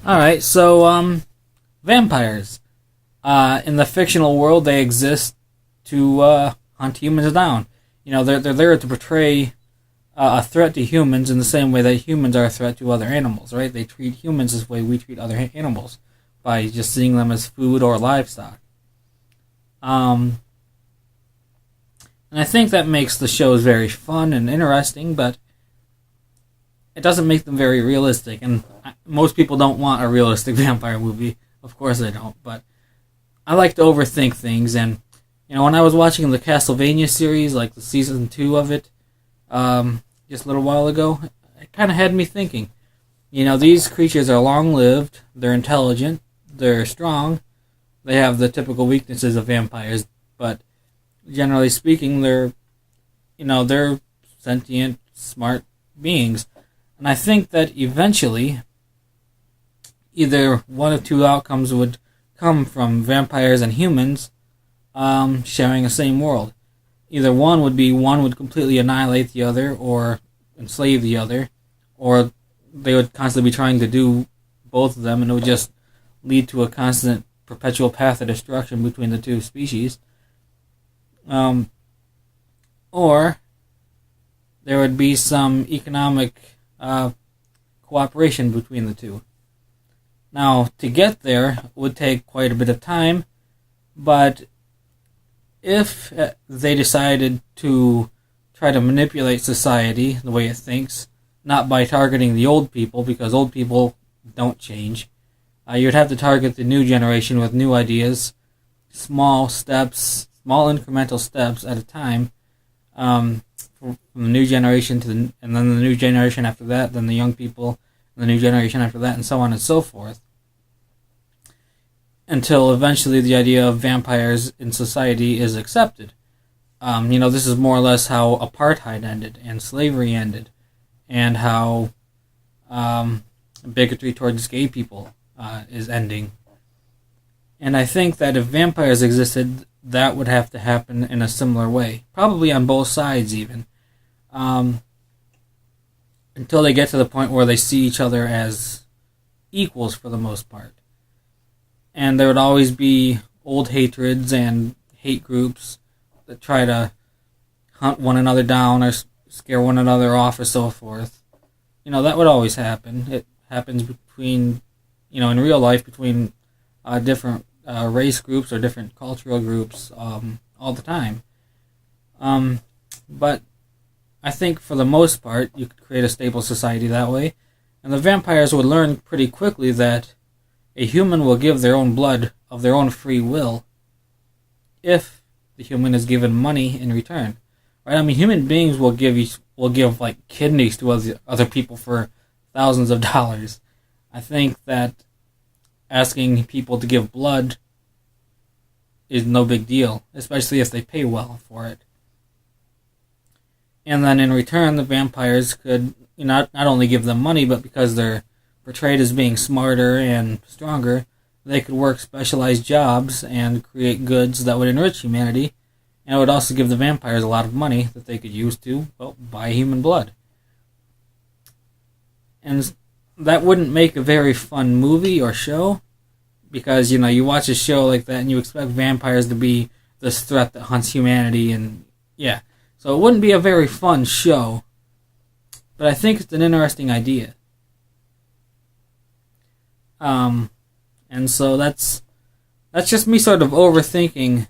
Alright, so, vampires. In the fictional world, they exist to hunt humans down. They're there to portray a threat to humans in the same way that humans are a threat to other animals, right? They treat humans as the way we treat other animals by just seeing them as food or livestock. Um, and I think that makes the shows very fun and interesting, but it doesn't make them very realistic. And most people don't want a realistic vampire movie. Of course they don't, but I like to overthink things. And when I was watching the Castlevania series, like the season 2 of it, just a little while ago, it kind of had me thinking. These creatures are long-lived, they're intelligent, they're strong, they have the typical weaknesses of vampires, but generally speaking, they're sentient, smart beings. And I think that eventually, either one of two outcomes would come from vampires and humans sharing the same world. Either one would completely annihilate the other or enslave the other, or they would constantly be trying to do both of them, and it would just lead to a constant perpetual path of destruction between the two species. Or there would be some economic cooperation between the two. Now, to get there would take quite a bit of time, but if they decided to try to manipulate society the way it thinks, not by targeting the old people, because old people don't change, you'd have to target the new generation with new ideas, small steps, small incremental steps at a time, from the new generation and then the new generation after that, then the young people, and the new generation after that, and so on and so forth, until eventually the idea of vampires in society is accepted. This is more or less how apartheid ended and slavery ended, and how bigotry towards gay people is ending. And I think that if vampires existed, that would have to happen in a similar way, probably on both sides even, until they get to the point where they see each other as equals for the most part. And there would always be old hatreds and hate groups that try to hunt one another down or scare one another off or so forth. That would always happen. It happens between, in real life between different race groups or different cultural groups all the time. But I think for the most part, you could create a stable society that way. And the vampires would learn pretty quickly that a human will give their own blood of their own free will if the human is given money in return. Right? I mean, human beings will give like kidneys to other people for thousands of dollars. I think that asking people to give blood is no big deal, especially if they pay well for it. And then in return, the vampires could not only give them money, but because they're portrayed as being smarter and stronger, they could work specialized jobs and create goods that would enrich humanity, and it would also give the vampires a lot of money that they could use to, buy human blood. And that wouldn't make a very fun movie or show, because, you watch a show like that and you expect vampires to be this threat that hunts humanity, and yeah. So it wouldn't be a very fun show, but I think it's an interesting idea. And so that's just me sort of overthinking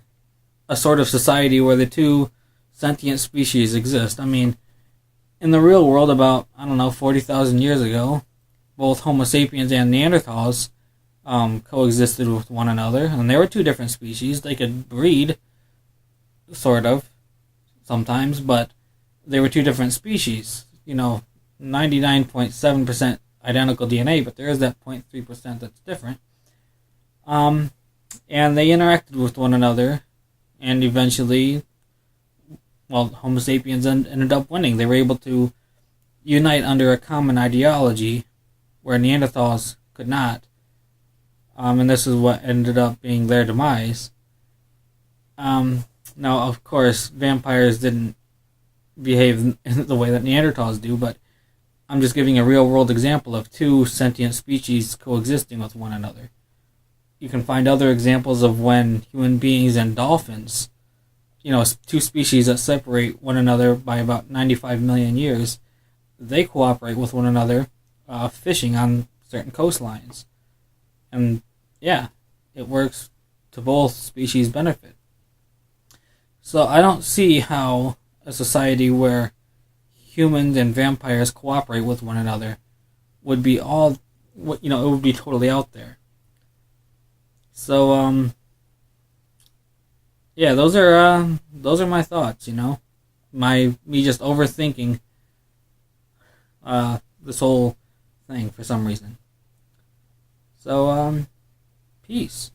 a sort of society where the two sentient species exist. I mean, in the real world, about, 40,000 years ago, both Homo sapiens and Neanderthals coexisted with one another, and they were two different species. They could breed, sort of, sometimes, but they were two different species. 99.7% identical DNA, but there is that 0.3% that's different. And they interacted with one another, and eventually, Homo sapiens ended up winning. They were able to unite under a common ideology, where Neanderthals could not. And this is what ended up being their demise. Now, of course, vampires didn't behave in the way that Neanderthals do, but I'm just giving a real world example of two sentient species coexisting with one another. You can find other examples of when human beings and dolphins, two species that separate one another by about 95 million years, they cooperate with one another fishing on certain coastlines. And yeah, it works to both species' benefit. So I don't see how a society where humans and vampires cooperate with one another would be it would be totally out there. So yeah, those are my thoughts. Me just overthinking this whole thing for some reason. So peace.